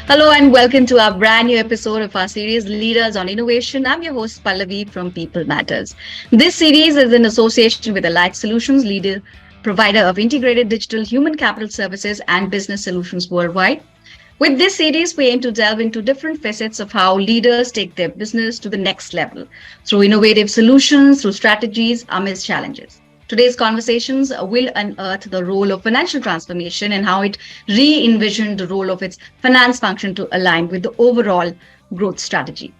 Hello and welcome to our brand new episode of our series Leaders on Innovation. I'm your host Pallavi from People Matters. This series is in association with Allied Solutions, leader provider of integrated digital human capital services and business solutions worldwide. With this series, we aim to delve into different facets of how leaders take their business to the next level through innovative solutions, through strategies amidst challenges. Today's conversations will unearth the role of financial transformation and how it re envisioned the role of its finance function to align with the overall growth strategy.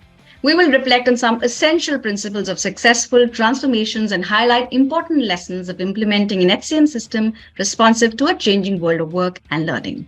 We will reflect on some essential principles of successful transformations and highlight important lessons of implementing an HCM system responsive to a changing world of work and learning.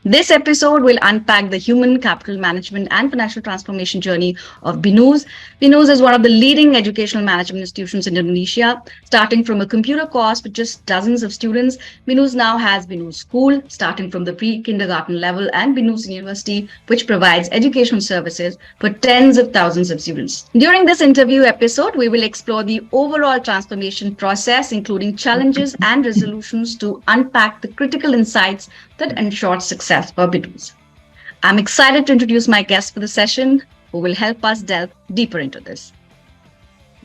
This episode will unpack the human capital management and financial transformation journey of BINUS. BINUS is one of the leading educational management institutions in Indonesia. Starting from a computer course with just dozens of students, BINUS now has BINUS School, starting from the pre-kindergarten level, and BINUS University, which provides educational services for tens of thousands of students. During this interview episode, we will explore the overall transformation process, including challenges and resolutions to unpack the critical insights that ensure success for BINUS. I'm excited to introduce my guest for the session who will help us delve deeper into this.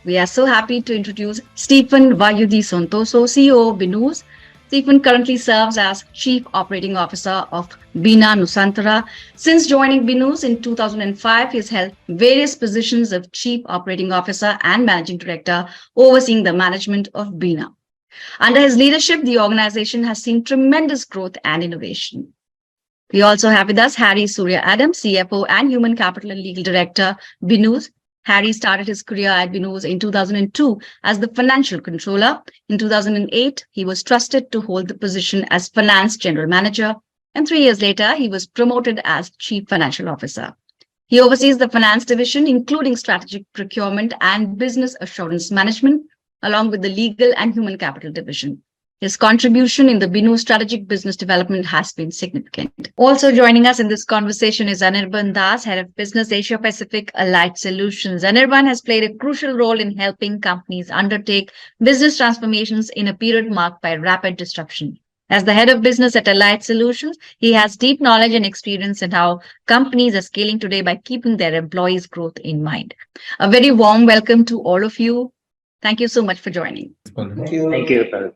We are so happy to introduce Stephen Vayudi Sontoso, CEO of BINUS. Stephen currently serves as Chief Operating Officer of Bina Nusantara. Since joining BINUS in 2005, he has held various positions of Chief Operating Officer and Managing Director, overseeing the management of Bina. Under his leadership, the organization has seen tremendous growth and innovation. We also have with us Harry Surya Adam, CFO and Human Capital and Legal Director, BINUS. Harry started his career at BINUS in 2002 as the financial controller. In 2008, he was trusted to hold the position as finance general manager, and 3 years later, he was promoted as chief financial officer. He oversees the finance division, including strategic procurement and business assurance management, along with the legal and human capital division. His contribution in the BINUS strategic business development has been significant. Also joining us in this conversation is Anirban Das, Head of Business Asia Pacific Allied Solutions. Anirban has played a crucial role in helping companies undertake business transformations in a period marked by rapid disruption. As the head of business at Allied Solutions, he has deep knowledge and experience in how companies are scaling today by keeping their employees' growth in mind. A very warm welcome to all of you. Thank you so much for joining. Thank you. Thank you.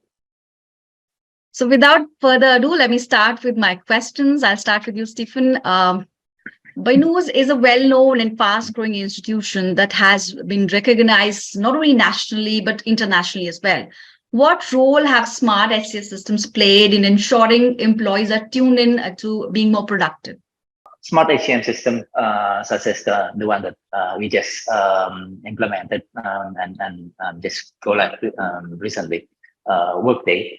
So without further ado, let me start with my questions. I'll start with you, Stephen. BINUS is a well-known and fast-growing institution that has been recognized not only nationally, but internationally as well. What role have smart HCS systems played in ensuring employees are tuned in to being more productive? Smart HCM system, such as the one that we just implemented and just go live recently, Workday,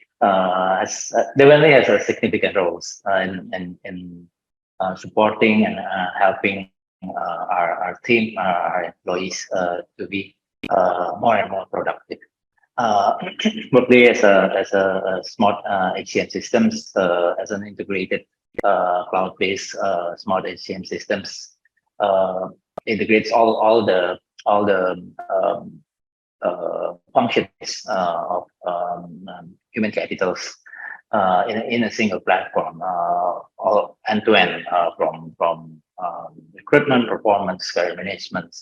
definitely has a significant roles in supporting and helping our team, our employees to be more and more productive. Workday as a smart HCM systems as an integrated cloud-based smart HCM systems integrates all the functions of human capitals in a single platform, all end to end, from recruitment, performance, career management,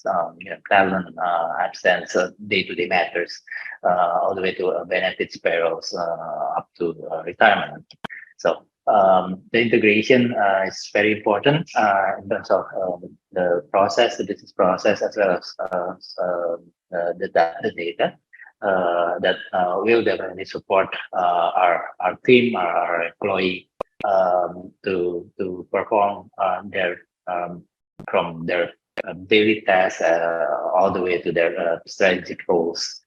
talent, absence, day-to-day matters, all the way to benefits, payrolls, up to retirement. So the integration is very important in terms of the process, the business process, as well as the data that will definitely support our team, our employee to perform their from their daily tasks all the way to their strategic roles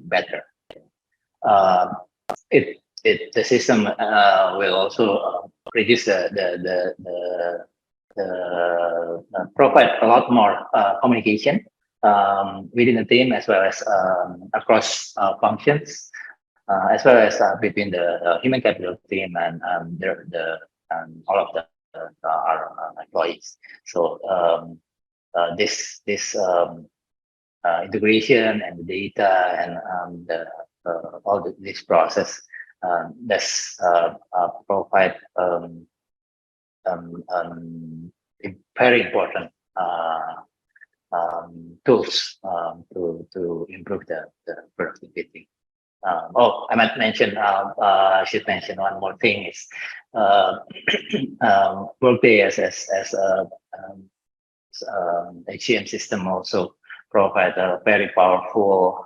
better. The system will also reduce provide a lot more communication within the team, as well as across functions, as well as between the human capital team and all of our employees. So this integration and the data and all this process does provide very important tools to improve the productivity. I might mention, I should mention one more thing is uh, Workday as a HCM system also provide a very powerful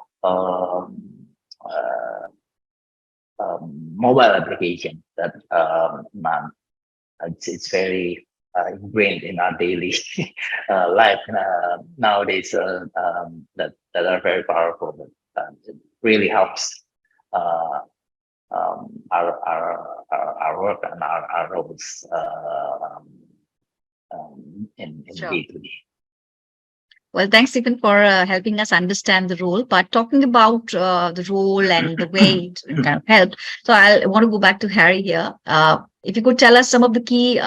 mobile application that it's very ingrained in our daily life nowadays that are very powerful. But it really helps uh, our work and our roles in Sure. day to day. Well, thanks, Stephen, for helping us understand the role. But talking about the role and the way it kind of helped, so I want to go back to Harry here. If you could tell us some of the key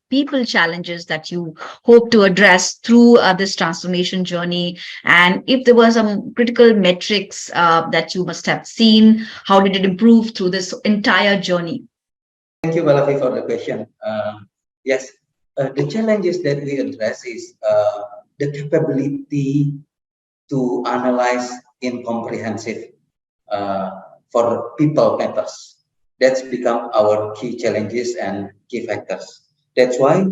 people challenges that you hope to address through this transformation journey, and if there were some critical metrics that you must have seen, how did it improve through this entire journey? Thank you, Balavi, for the question. Yes, the challenges that we address is the capability to analyze in comprehensive for people matters. That's become our key challenges and key factors. That's why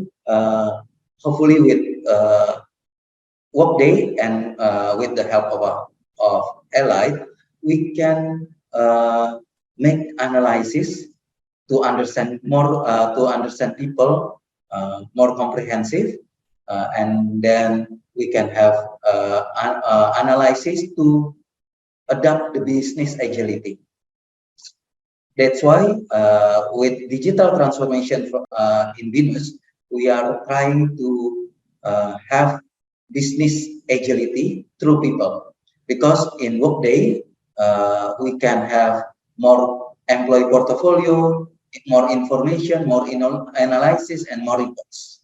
hopefully with Workday and with the help of Allied, we can make analysis to understand more, to understand people more comprehensive, and then we can have analysis to adapt the business agility. That's why with digital transformation in BINUS, we are trying to have business agility through people, because in Workday we can have more employee portfolio, more information, more analysis, and more reports.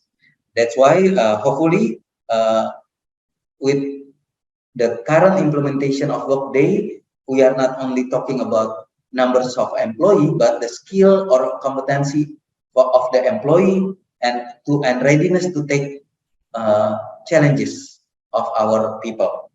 That's why hopefully with the current implementation of Workday, we are not only talking about numbers of employee, but the skill or competency of the employee and readiness to take challenges of our people,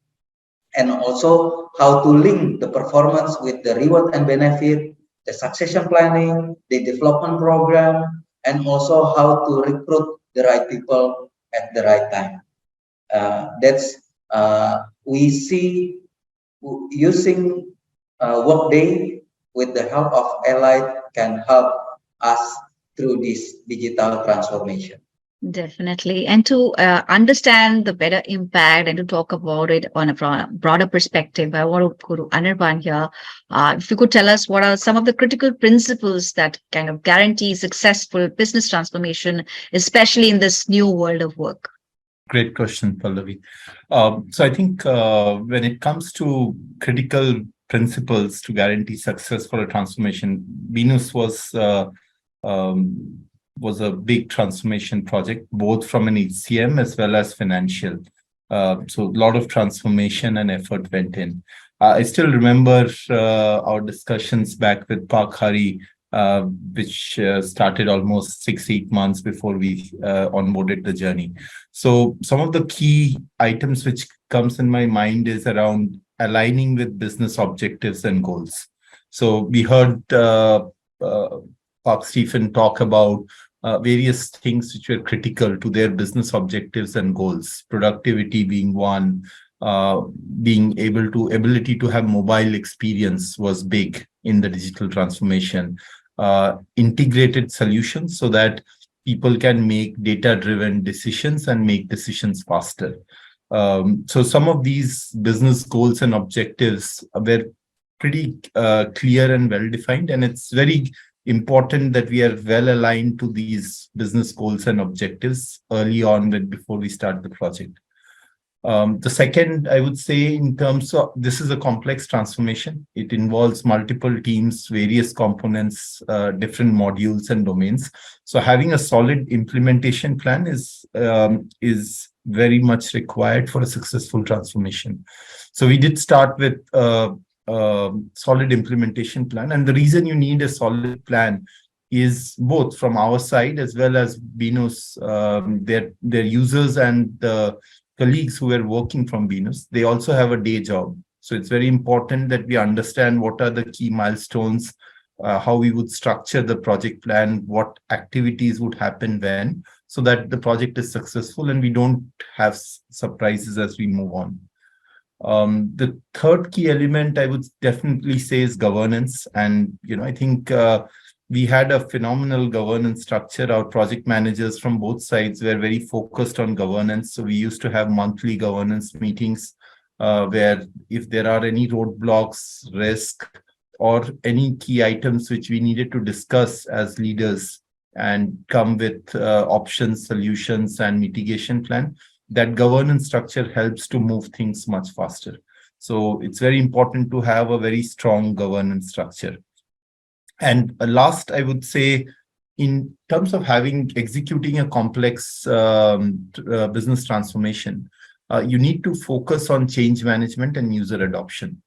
and also how to link the performance with the reward and benefit, the succession planning, the development program, and also how to recruit the right people at the right time. That's we see using Workday with the help of Allied can help us through this digital transformation. Definitely. And to understand the better impact and to talk about it on a broader perspective, I want to go to Anirban here. If you could tell us what are some of the critical principles that kind of guarantee successful business transformation, especially in this new world of work? Great question, Pallavi. So I think when it comes to critical principles to guarantee success for a transformation, BINUS was a big transformation project, both from an HCM as well as financial. So a lot of transformation and effort went in. I still remember our discussions back with Park Hari, which started almost 6-8 months before we onboarded the journey. So some of the key items which comes in my mind is around aligning with business objectives and goals. So we heard Park Stephen talk about various things which were critical to their business objectives and goals, productivity being one, being ability to have mobile experience was big in the digital transformation, integrated solutions so that people can make data-driven decisions and make decisions faster. So some of these business goals and objectives were pretty clear and well-defined, and it's very important that we are well aligned to these business goals and objectives early on before we start the project. The second, I would say, in terms of this is a complex transformation. It involves multiple teams, various components, different modules and domains. So having a solid implementation plan is very much required for a successful transformation. So we did start with solid implementation plan. And the reason you need a solid plan is both from our side as well as BINUS, their users and the colleagues who are working from BINUS. They also have a day job. So it's very important that we understand what are the key milestones, how we would structure the project plan, what activities would happen when, so that the project is successful and we don't have surprises as we move on. The third key element I would definitely say is governance. And, I think we had a phenomenal governance structure. Our project managers from both sides were very focused on governance. So we used to have monthly governance meetings where if there are any roadblocks, risk, or any key items which we needed to discuss as leaders and come with options, solutions, and mitigation plan, that governance structure helps to move things much faster. So it's very important to have a very strong governance structure. And last, I would say, in terms of executing a complex business transformation, you need to focus on change management and user adoption.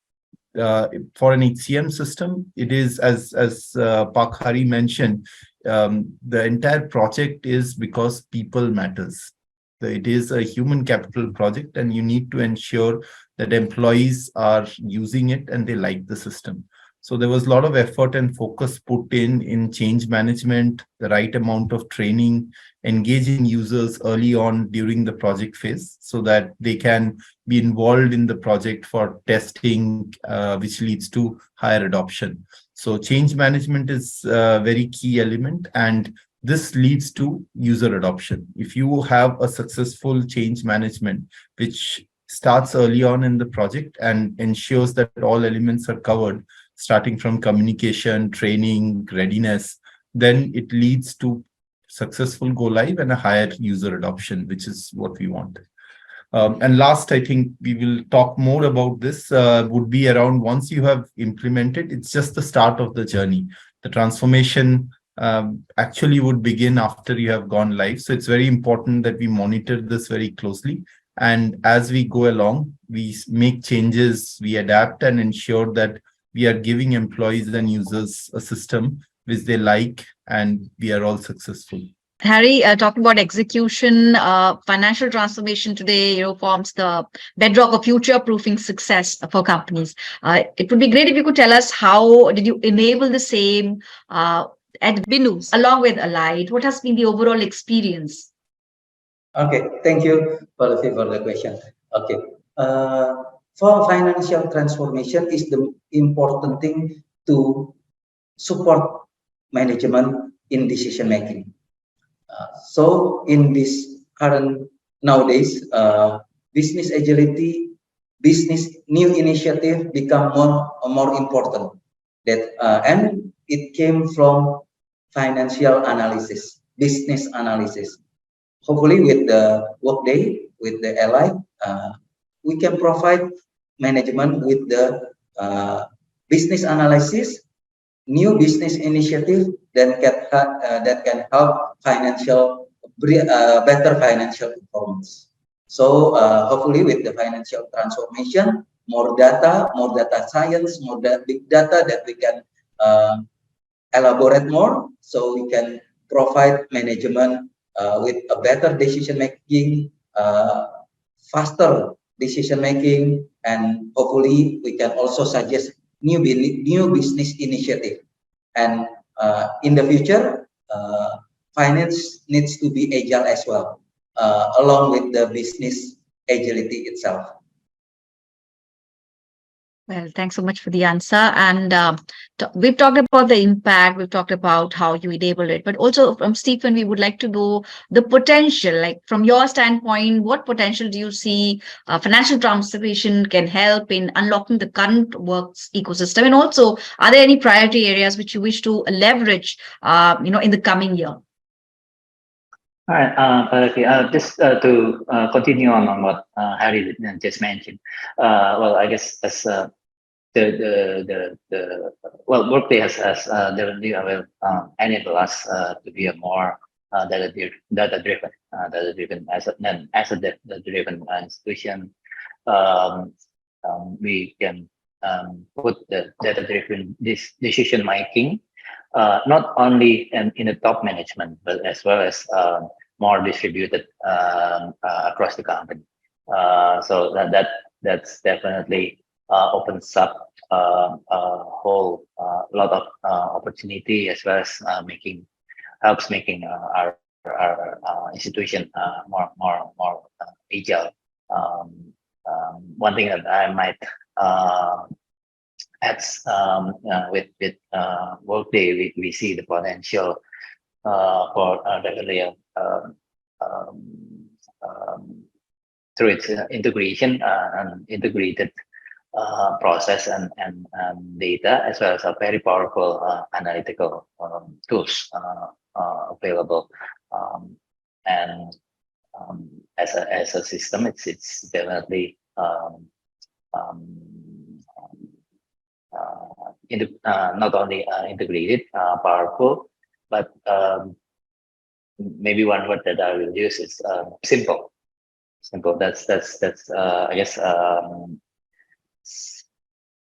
For an HCM system, it is, as Pak Hari mentioned, the entire project is because people matters. It is a human capital project, and you need to ensure that employees are using it and they like the system. So there was a lot of effort and focus put in change management, the right amount of training, engaging users early on during the project phase so that they can be involved in the project for testing, which leads to higher adoption. So change management is a very key element, and this leads to user adoption. If you have a successful change management, which starts early on in the project and ensures that all elements are covered, starting from communication, training, readiness, then it leads to successful go live and a higher user adoption, which is what we want. And last, I think we will talk more about this, would be around once you have implemented, it's just the start of the journey. The transformation actually would begin after you have gone live. So it's very important that we monitor this very closely. And as we go along, we make changes, we adapt and ensure that we are giving employees and users a system which they like, and we are all successful. Harry, talking about execution, financial transformation today, forms the bedrock of future-proofing success for companies. It would be great if you could tell us how did you enable the same at BINUS along with Allied? What has been the overall experience? Okay, thank you, Pallavi, for the question. Okay, for financial transformation is the important thing to support management in decision making. So in this current nowadays, business agility, business new initiative become more important. And it came from financial analysis, business analysis. Hopefully, with the Workday, with the Allied, we can provide management with the business analysis, new business initiative that can help better financial performance. So hopefully, with the financial transformation, more data science, more big data that we can elaborate more, so we can provide management with a better decision making, faster decision making, and hopefully we can also suggest new business initiative. And in the future, finance needs to be agile as well, along with the business agility itself. Well, thanks so much for the answer. And we've talked about the impact, we've talked about how you enable it, but also from Stephen, we would like to know the potential, like from your standpoint, what potential do you see financial transformation can help in unlocking the current works ecosystem? And also, are there any priority areas which you wish to leverage, in the coming year? All right, Pallavi, just to continue on what Harry just mentioned. Well, I guess as Workday has definitely will enable us to be a more data-driven asset-driven institution. We can put the data-driven decision making not only in the top management, but as well as more distributed across the company. So that's definitely opens up a whole lot of opportunity, as well as helps making our institution more agile. One thing that I might add, with Workday, we see the potential for definitely through its integration and integrated process and data, as well as a very powerful analytical tools available. And as a system, it's definitely not only integrated, powerful, but maybe one word that I will use is simple. Simple. That's I guess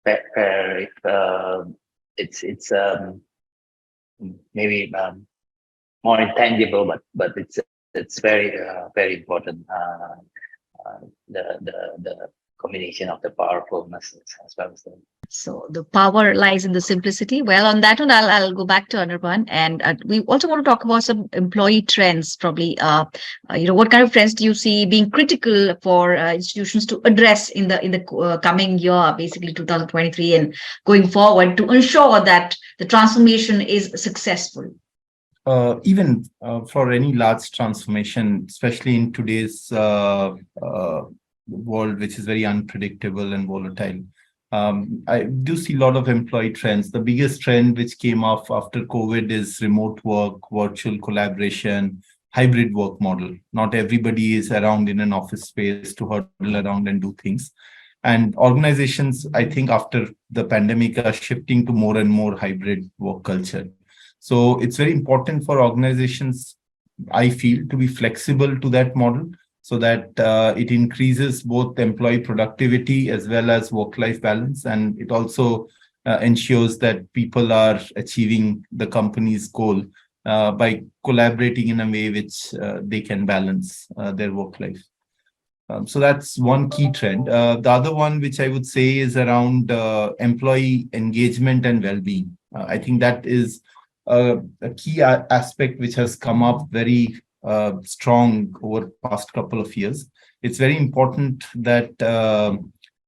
fair. It's maybe more intangible, but it's very important. The combination of the powerfulness as well as the. So the power lies in the simplicity. Well, on that one, I'll go back to Anirban, and we also want to talk about some employee trends. Probably, what kind of trends do you see being critical for institutions to address in the coming year, basically 2023 and going forward, to ensure that the transformation is successful? Even for any large transformation, especially in today's world, which is very unpredictable and volatile, I do see a lot of employee trends. The biggest trend which came off after COVID is remote work, virtual collaboration, hybrid work model. Not everybody is around in an office space to huddle around and do things. And organizations, I think after the pandemic, are shifting to more and more hybrid work culture. So it's very important for organizations, I feel, to be flexible to that model, so that it increases both employee productivity as well as work-life balance. And it also ensures that people are achieving the company's goal by collaborating in a way which they can balance their work life. So that's one key trend. The other one, which I would say, is around employee engagement and well-being. I think that is a key aspect which has come up very strong over the past couple of years. It's very important that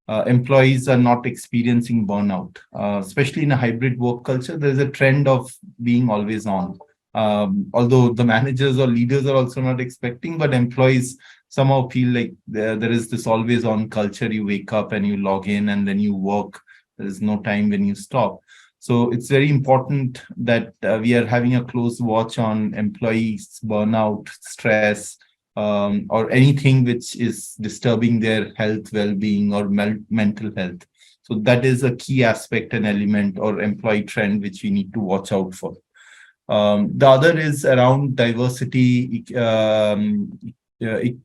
employees are not experiencing burnout, especially in a hybrid work culture. There's a trend of being always on. Although the managers or leaders are also not expecting, but employees somehow feel like there is this always on culture. You wake up and you log in and then you work. There is no time when you stop. So it's very important that we are having a close watch on employees' burnout, stress, or anything which is disturbing their health, well-being, or mental health. So that is a key aspect and element or employee trend which we need to watch out for. The other is around diversity,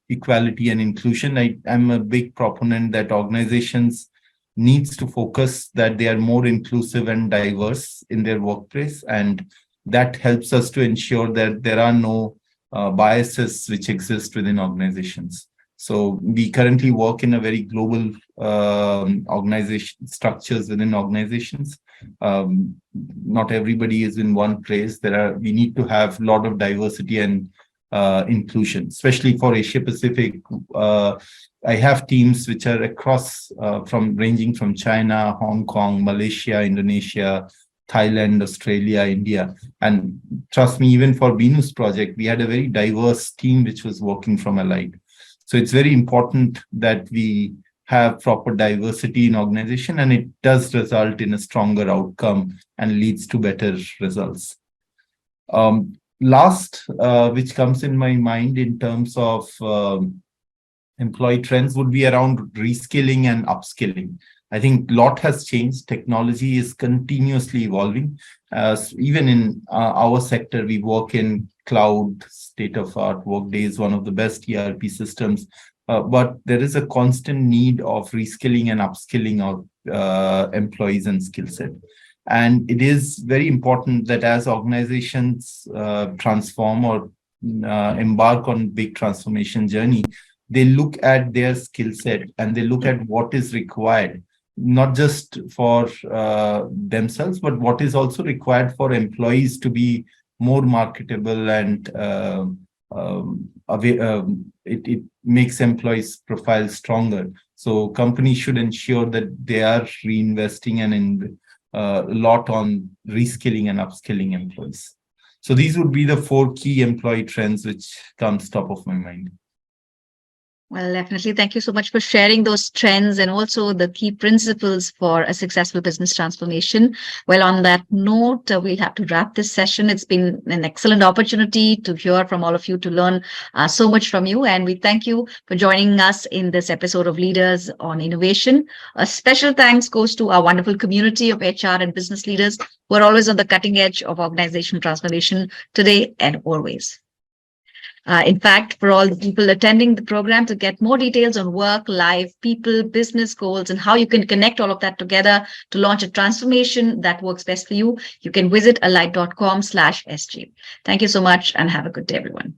equality, and inclusion. I'm a big proponent that organizations needs to focus that they are more inclusive and diverse in their workplace, and that helps us to ensure that there are no biases which exist within organizations. So we currently work in a very global organization structures within organizations. Not everybody is in one place. We need to have a lot of diversity and inclusion, especially for Asia Pacific. I have teams which are across ranging from China, Hong Kong, Malaysia, Indonesia, Thailand, Australia, India. And trust me, even for BINUS project, we had a very diverse team which was working from Allied. So it's very important that we have proper diversity in organization, and it does result in a stronger outcome and leads to better results. Last, which comes in my mind in terms of employee trends, would be around reskilling and upskilling. I think a lot has changed. Technology is continuously evolving. Even in our sector, we work in cloud, state-of-art. Workday is one of the best ERP systems. But there is a constant need of reskilling and upskilling of employees and skill set. And it is very important that as organizations transform or embark on big transformation journey, they look at their skill set and they look at what is required, not just for themselves, but what is also required for employees to be more marketable and it makes employees' profile stronger. So companies should ensure that they are reinvesting and in a lot on reskilling and upskilling employees. So these would be the 4 key employee trends which comes top of my mind. Well, definitely. Thank you so much for sharing those trends and also the key principles for a successful business transformation. Well, on that note, we'll have to wrap this session. It's been an excellent opportunity to hear from all of you, to learn so much from you. And we thank you for joining us in this episode of Leaders on Innovation. A special thanks goes to our wonderful community of HR and business leaders who are always on the cutting edge of organizational transformation today and always. In fact, for all the people attending the program, to get more details on work, life, people, business goals, and how you can connect all of that together to launch a transformation that works best for you, you can visit alight.com/SG. Thank you so much and have a good day, everyone.